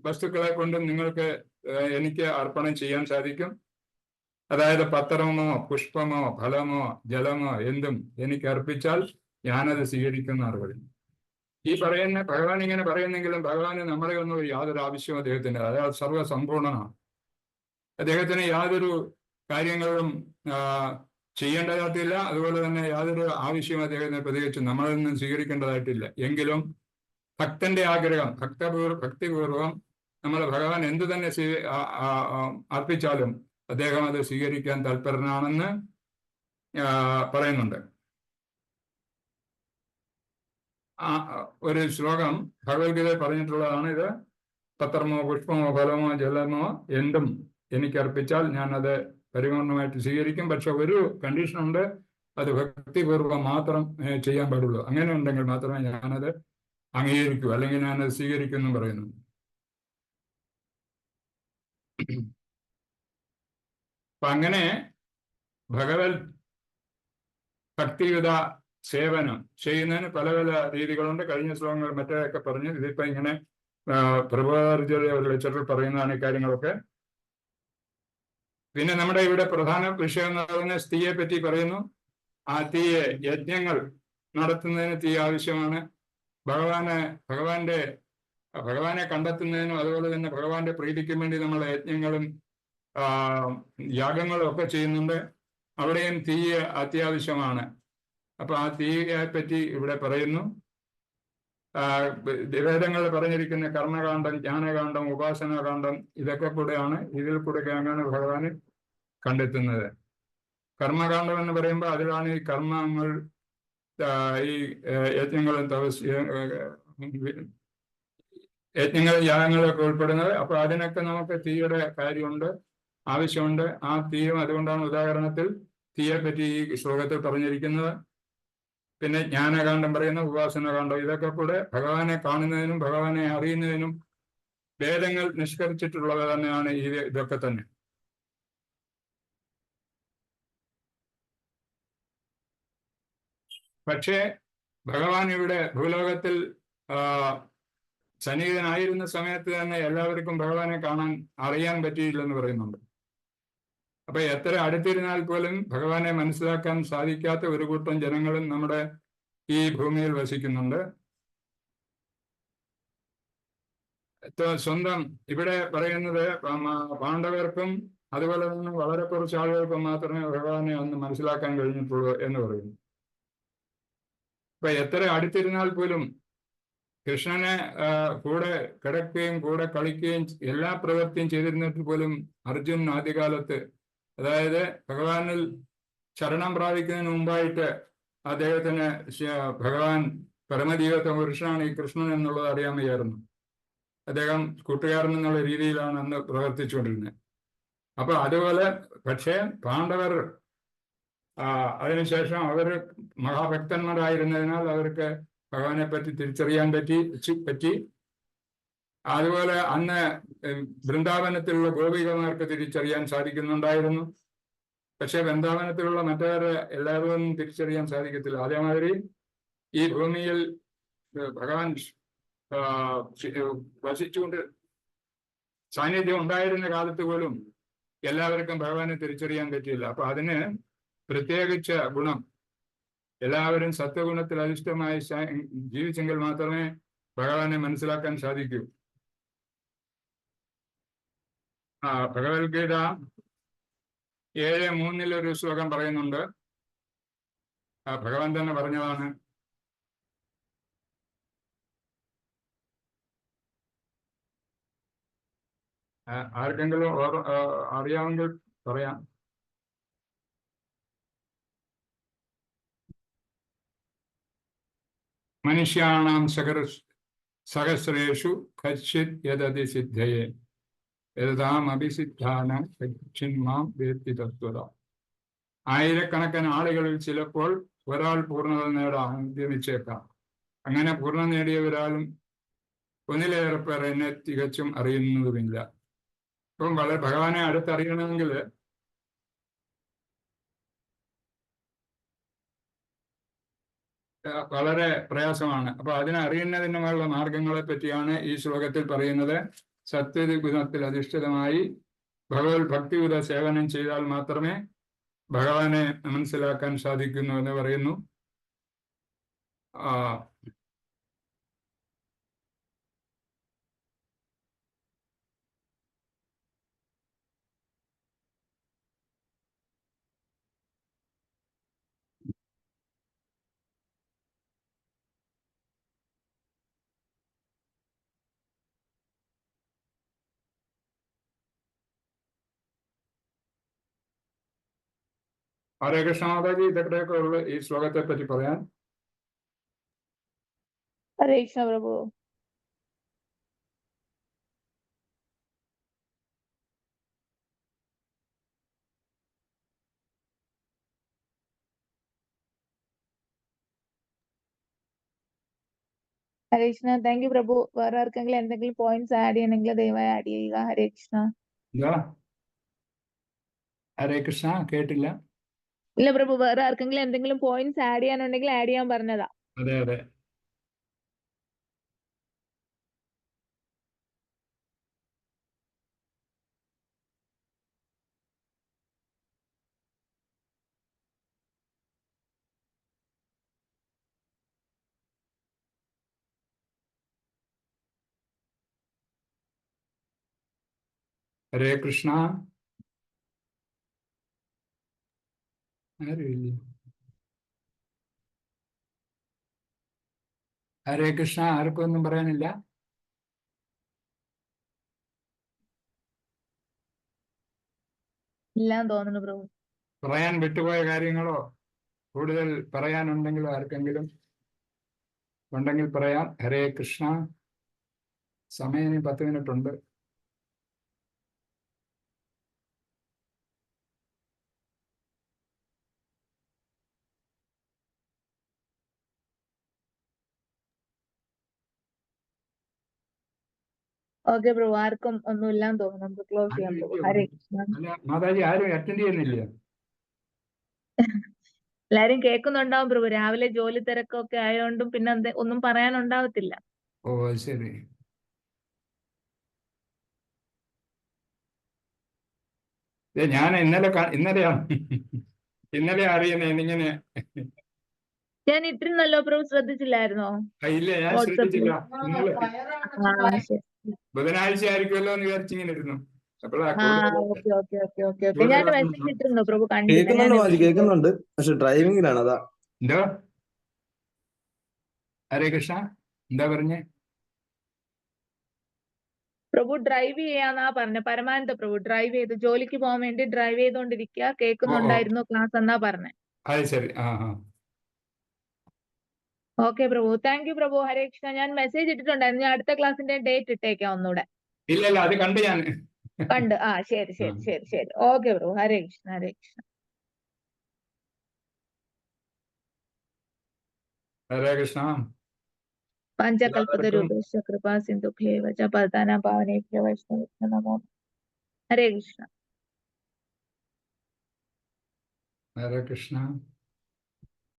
[SPEAKER 1] വസ്തുക്കളെ കൊണ്ടും നിങ്ങൾക്ക് എനിക്ക് അർപ്പണം ചെയ്യാൻ സാധിക്കും. അതായത് പത്രമോ പുഷ്പമോ ഫലമോ ജലമോ എന്തും എനിക്ക് അർപ്പിച്ചാൽ ഞാനത് സ്വീകരിക്കുന്ന അറിവുണ്ട്. ഈ പറയുന്ന ഭഗവാൻ ഇങ്ങനെ പറയുന്നെങ്കിലും ഭഗവാന് നമ്മളെ ഒന്നും യാതൊരു ആവശ്യവും അദ്ദേഹത്തിന്, അതായത് സർവ്വസമ്പൂർണനാണ്. അദ്ദേഹത്തിന് യാതൊരു കാര്യങ്ങളും ചെയ്യേണ്ടതായിട്ടില്ല. അതുപോലെ തന്നെ യാതൊരു ആവശ്യവും അദ്ദേഹത്തിന് പ്രത്യേകിച്ച് നമ്മളിൽ നിന്നും സ്വീകരിക്കേണ്ടതായിട്ടില്ല. എങ്കിലും ഭക്തന്റെ ആഗ്രഹം, ഭക്തിപൂർവം നമ്മൾ ഭഗവാൻ എന്തു തന്നെ അർപ്പിച്ചാലും അദ്ദേഹം അത് സ്വീകരിക്കാൻ തൽപരനാണെന്ന് പറയുന്നുണ്ട്. ഒരു ശ്ലോകം ഭഗവത്ഗീതയിൽ പറഞ്ഞിട്ടുള്ളതാണ് ഇത്. പത്രമോ പുഷ്പമോ ഫലമോ ജലമോ എന്തും എനിക്ക് അർപ്പിച്ചാൽ ഞാനത് പരിപൂർണമായിട്ട് സ്വീകരിക്കും. പക്ഷെ ഒരു കണ്ടീഷനുണ്ട്, അത് ഭക്തിപൂർവ്വം മാത്രം ചെയ്യാൻ പാടുള്ളൂ. അങ്ങനെ ഉണ്ടെങ്കിൽ മാത്രമേ ഞാനത് അംഗീകരിക്കൂ, അല്ലെങ്കിൽ ഞാനത് സ്വീകരിക്കൂ എന്നും പറയുന്നു. അപ്പൊ അങ്ങനെ ഭഗവത് ഭക്തിയുത സേവനം ചെയ്യുന്നതിന് പല പല രീതികളുണ്ട്. കഴിഞ്ഞ ശ്ലോകങ്ങൾ മറ്റൊക്കെ പറഞ്ഞു. ഇതിപ്പോ ഇങ്ങനെ പ്രഭുപാദാചാര്യ ഒരു ലെക്ചറിൽ പറയുന്നതാണ് ഈ കാര്യങ്ങളൊക്കെ. പിന്നെ നമ്മുടെ ഇവിടെ പ്രധാന വിഷയം എന്ന് പറയുന്നത് തീയെ പറ്റി പറയുന്നു. ആ തീയെ യജ്ഞങ്ങൾ നടത്തുന്നതിന് തീ ആവശ്യമാണ്. ഭഗവാനെ കണ്ടെത്തുന്നതിനും അതുപോലെ തന്നെ ഭഗവാന്റെ പ്രീതിക്കും വേണ്ടി നമ്മൾ യജ്ഞങ്ങളും യാഗങ്ങളും ഒക്കെ ചെയ്യുന്നുണ്ട്. അവിടെയും തീ അത്യാവശ്യമാണ്. അപ്പൊ ആ തീയെ പറ്റി ഇവിടെ പറയുന്നു. വേദങ്ങളിൽ പറഞ്ഞിരിക്കുന്ന കർമ്മകാന്ഡം, ജ്ഞാനകാന്ഡം, ഉപാസനാകാന്ഡം ഇതൊക്കെ കൂടെയാണ്, ഇതിൽ കൂടെയൊക്കെയാണ് ഭഗവാനെ കണ്ടെത്തുന്നത്. കർമ്മകാന്ഡം എന്ന് പറയുമ്പോൾ അതിലാണ് ഈ കർമ്മങ്ങൾ, ഈ യജ്ഞങ്ങളും യാഗങ്ങളും ഒക്കെ ഉൾപ്പെടുന്നത്. അപ്പൊ അതിനൊക്കെ നമുക്ക് തീയുടെ കാര്യമുണ്ട്, ആവശ്യമുണ്ട്. ആ തീയും അതുകൊണ്ടാണ് ഉദാഹരണത്തിൽ തീയെ പറ്റി ഈ ശ്ലോകത്തിൽ പറഞ്ഞിരിക്കുന്നത്. പിന്നെ ജ്ഞാനകാന്ഡം പറയുന്ന ഉപാസനകാന്ഡം, ഇതൊക്കെ കൂടെ ഭഗവാനെ കാണുന്നതിനും ഭഗവാനെ അറിയുന്നതിനും വേദങ്ങൾ നിഷ്കരിച്ചിട്ടുള്ളത് തന്നെയാണ് ഇതൊക്കെ തന്നെ. പക്ഷേ ഭഗവാൻ ഇവിടെ ഭൂലോകത്തിൽ സന്നിഹിതനായിരുന്ന സമയത്ത് തന്നെ എല്ലാവർക്കും ഭഗവാനെ അറിയാൻ പറ്റിയില്ലെന്ന് പറയുന്നുണ്ട്. അപ്പൊ എത്ര അടുത്തിരുന്നാൽ പോലും ഭഗവാനെ മനസ്സിലാക്കാൻ സാധിക്കാത്ത ഒരു കൂട്ടം ജനങ്ങളും നമ്മുടെ ഈ ഭൂമിയിൽ വസിക്കുന്നുണ്ട്. സ്വന്തം ഇവിടെ പറയുന്നത് പാണ്ഡവർക്കും അതുപോലെ തന്നെ വളരെ കുറച്ച് ആളുകൾക്കും മാത്രമേ ഭഗവാനെ ഒന്ന് മനസ്സിലാക്കാൻ കഴിഞ്ഞിട്ടുള്ളൂ എന്ന് പറയുന്നു. അപ്പൊ എത്ര അടുത്തിരുന്നാൽ പോലും കൃഷ്ണനെ കൂടെ കിടക്കുകയും കൂടെ കളിക്കുകയും എല്ലാ പ്രവൃത്തിയും ചെയ്തിരുന്നിട്ട് പോലും അർജുൻ ആദ്യകാലത്ത്, അതായത് ഭഗവാനിൽ ശരണം പ്രാപിക്കുന്നതിന് മുമ്പായിട്ട് അദ്ദേഹത്തിന് ഭഗവാൻ പരമജീവത്തെ പുരുഷനാണ് ഈ കൃഷ്ണൻ എന്നുള്ളത് അറിയാൻ വയ്യായിരുന്നു. അദ്ദേഹം കൂട്ടുകാരൻ എന്നുള്ള രീതിയിലാണ് അന്ന് പ്രവർത്തിച്ചുകൊണ്ടിരുന്നത്. അപ്പൊ അതുപോലെ പക്ഷേ പാണ്ഡവർ അതിനുശേഷം അവർ മഹാഭക്തന്മാരായിരുന്നതിനാൽ അവർക്ക് ഭഗവാനെ പറ്റി തിരിച്ചറിയാൻ പറ്റി. അതുപോലെ അന്ന് വൃന്ദാവനത്തിലുള്ള ഗോപികമാർക്ക് തിരിച്ചറിയാൻ സാധിക്കുന്നുണ്ടായിരുന്നു. പക്ഷെ വൃന്ദാവനത്തിലുള്ള മറ്റവരെ എല്ലാവരും തിരിച്ചറിയാൻ സാധിക്കത്തില്ല. അതേമാതിരി ഈ ഭൂമിയിൽ ഭഗവാൻ വസിച്ചുകൊണ്ട് സാന്നിധ്യം ഉണ്ടായിരുന്ന കാലത്ത് പോലും എല്ലാവർക്കും ഭഗവാനെ തിരിച്ചറിയാൻ പറ്റിയില്ല. അപ്പൊ അതിന് പ്രത്യേകിച്ച ഗുണം, എല്ലാവരും സത്വഗുണത്തിൽ അധിഷ്ഠമായി ജീവിച്ചെങ്കിൽ മാത്രമേ ഭഗവാനെ മനസ്സിലാക്കാൻ സാധിക്കൂ. ഭഗവത്ഗീത 7:3 ശ്ലോകം പറയുന്നുണ്ട്. ഭഗവാൻ തന്നെ പറഞ്ഞതാണ്. ആർക്കെങ്കിലും അറിയാമെങ്കിൽ പറയാം. മനുഷ്യാണാം സഹസ്രേഷു കശ്ചിത് യദതി സിദ്ധയേ യതാം അഭിസിദ്ധാനം കശ്ചിന്മാം വേത്തി തത്വത. ആയിരക്കണക്കിന് ആളുകളിൽ ചിലപ്പോൾ ഒരാൾ പൂർണ്ണത നേടാൻ ഉദ്യമിച്ചേക്കാം. അങ്ങനെ പൂർണ്ണ നേടിയവരാലും ഒന്നിലേറെ പേർ എന്നെ തികച്ചും അറിയുന്നതുമില്ല. അപ്പം ഭഗവാനെ അടുത്തറിയണമെങ്കിൽ വളരെ പ്രയാസമാണ്. അപ്പൊ അതിനെ അറിയുന്നതിനുള്ള മാർഗങ്ങളെ പറ്റിയാണ് ഈ ശ്ലോകത്തിൽ പറയുന്നത്. സത്യഗുണത്തിൽ അധിഷ്ഠിതമായി ഭഗവത് ഭക്തിയുത സേവനം ചെയ്താൽ മാത്രമേ ഭഗവാനെ മനസ്സിലാക്കാൻ സാധിക്കുന്നു എന്ന് പറയുന്നു. ഹരേ കൃഷ്ണ മാതാജി, ഇതൊക്കെയൊക്കെ ഉള്ള ഈ ശ്ലോകത്തെ പറ്റി പറയാൻ.
[SPEAKER 2] ഹരേ കൃഷ്ണ പ്രഭു. ഹരേ കൃഷ്ണ. താങ്ക് യു പ്രഭു. വേറെ ആർക്കെങ്കിലും എന്തെങ്കിലും പോയിന്റ്സ് ആഡ് ചെയ്യണമെങ്കിൽ ദയവായി ആഡ് ചെയ്യുക. ഹരേ കൃഷ്ണ.
[SPEAKER 1] എന്താ? ഹരേ കൃഷ്ണ, കേട്ടില്ല.
[SPEAKER 2] ഇല്ല പ്രഭു, വേറെ ആർക്കെങ്കിലും എന്തെങ്കിലും പോയിന്റ്സ് ആഡ് ചെയ്യാനുണ്ടെങ്കിൽ ആഡ് ചെയ്യാൻ പറഞ്ഞതാ.
[SPEAKER 1] അതെ അതെ. ഹരേ കൃഷ്ണ. ആരുമില്ല. ഹരേ കൃഷ്ണ, ആർക്കും ഒന്നും പറയാനില്ല.
[SPEAKER 2] ഇല്ലാന്ന് തോന്നുന്നു പ്രഭു.
[SPEAKER 1] പറയാൻ വിട്ടുപോയ കാര്യങ്ങളോ കൂടുതൽ പറയാനുണ്ടെങ്കിലോ ആർക്കെങ്കിലും ഉണ്ടെങ്കിൽ പറയാം. ഹരേ കൃഷ്ണ. സമയം ഇനി 10 മിനിറ്റ് ഉണ്ട്.
[SPEAKER 2] ഓക്കെ പ്രഭു, ആർക്കും ഒന്നും ഇല്ലാന്ന് തോന്നുന്നു. നമുക്ക് ക്ലോസ് ചെയ്യാം പ്രഭു. ഹരേ കൃഷ്ണ.
[SPEAKER 1] അല്ല മാതാജി, ആരും അറ്റൻഡ് ചെയ്യുന്നില്ല.
[SPEAKER 2] എല്ലാരും കേൾക്കുന്നുണ്ടാവും പ്രഭു. രാവിലെ ജോലി തിരക്കൊക്കെ ആയതുകൊണ്ടും പിന്നെ ഒന്നും പറയാനുണ്ടാവത്തില്ല.
[SPEAKER 1] ഓ ശരി. ഞാൻ ഇന്നലെ അറിയുന്നേ ഇങ്ങനെ.
[SPEAKER 2] ഞാൻ ഇട്ടിരുന്നല്ലോ പ്രഭു, ശ്രദ്ധിച്ചില്ലായിരുന്നോ?
[SPEAKER 1] ഇല്ല, ഞാൻ
[SPEAKER 2] വാട്സപ്പിൽ.
[SPEAKER 1] ശ്രദ്ധിച്ചില്ല. ഇന്നലെ
[SPEAKER 2] ശരി.
[SPEAKER 1] ബുധനാഴ്ച ആയിരിക്കുമല്ലോ എന്ന് വിചാരിച്ചിങ്ങനെ ഇരുന്നു. അപ്പോഴാ
[SPEAKER 2] okay okay okay okay okay. ഞാൻ മെസ്സേജ് ഇട്ടിരുന്നു പ്രഭു, കണ്ടില്ല.
[SPEAKER 3] കേൾക്കുന്നുണ്ട് മാജി, കേൾക്കുന്നുണ്ട്. പക്ഷെ ഡ്രൈവിംഗിലാണ്, അതാ.
[SPEAKER 1] എന്തോ? ഹരേ കൃഷ്ണ, എന്താ പറഞ്ഞേ?
[SPEAKER 2] പ്രഭു ഡ്രൈവ് ചെയ്യാന്നാ പറഞ്ഞ. പരമാനന്ദ പ്രഭു ഡ്രൈവ് ചെയ്ത് ജോലിക്ക് പോകാൻ വേണ്ടി ഡ്രൈവ് ചെയ്തോണ്ടിരിക്കുക. കേൾക്കുന്നുണ്ടായിരുന്നു ക്ലാസ് എന്നാ പറഞ്ഞേ.
[SPEAKER 1] അത് ശരി.
[SPEAKER 2] ഓക്കെ പ്രഭു, താങ്ക് യു പ്രഭു. ഹരേ കൃഷ്ണ. ഞാൻ മെസ്സേജ് ഇട്ടിട്ടുണ്ടായിരുന്നു. ഞാൻ അടുത്ത ക്ലാസിന്റെ ഡേറ്റ് ഇട്ടേക്കാം ഒന്നുകൂടെ.
[SPEAKER 1] ഇല്ല, അത് കണ്ടു ഞാൻ.
[SPEAKER 2] കണ്ട്. ശരി ശരി ശരി ശരി. ഓക്കെ പ്രഭു. ഹരേ കൃഷ്ണ. ഹരേ കൃഷ്ണ.
[SPEAKER 1] ഹരേ കൃഷ്ണ.
[SPEAKER 2] പഞ്ചകൽപതരുഭ്യശ്ച കൃപാ സിന്ധുഭ്യേവ ച പതിതാനാം പാവനേഭ്യോ വൈഷ്ണവേഭ്യോ നമോ. ഹരേ കൃഷ്ണ.
[SPEAKER 1] ഹരേ കൃഷ്ണ.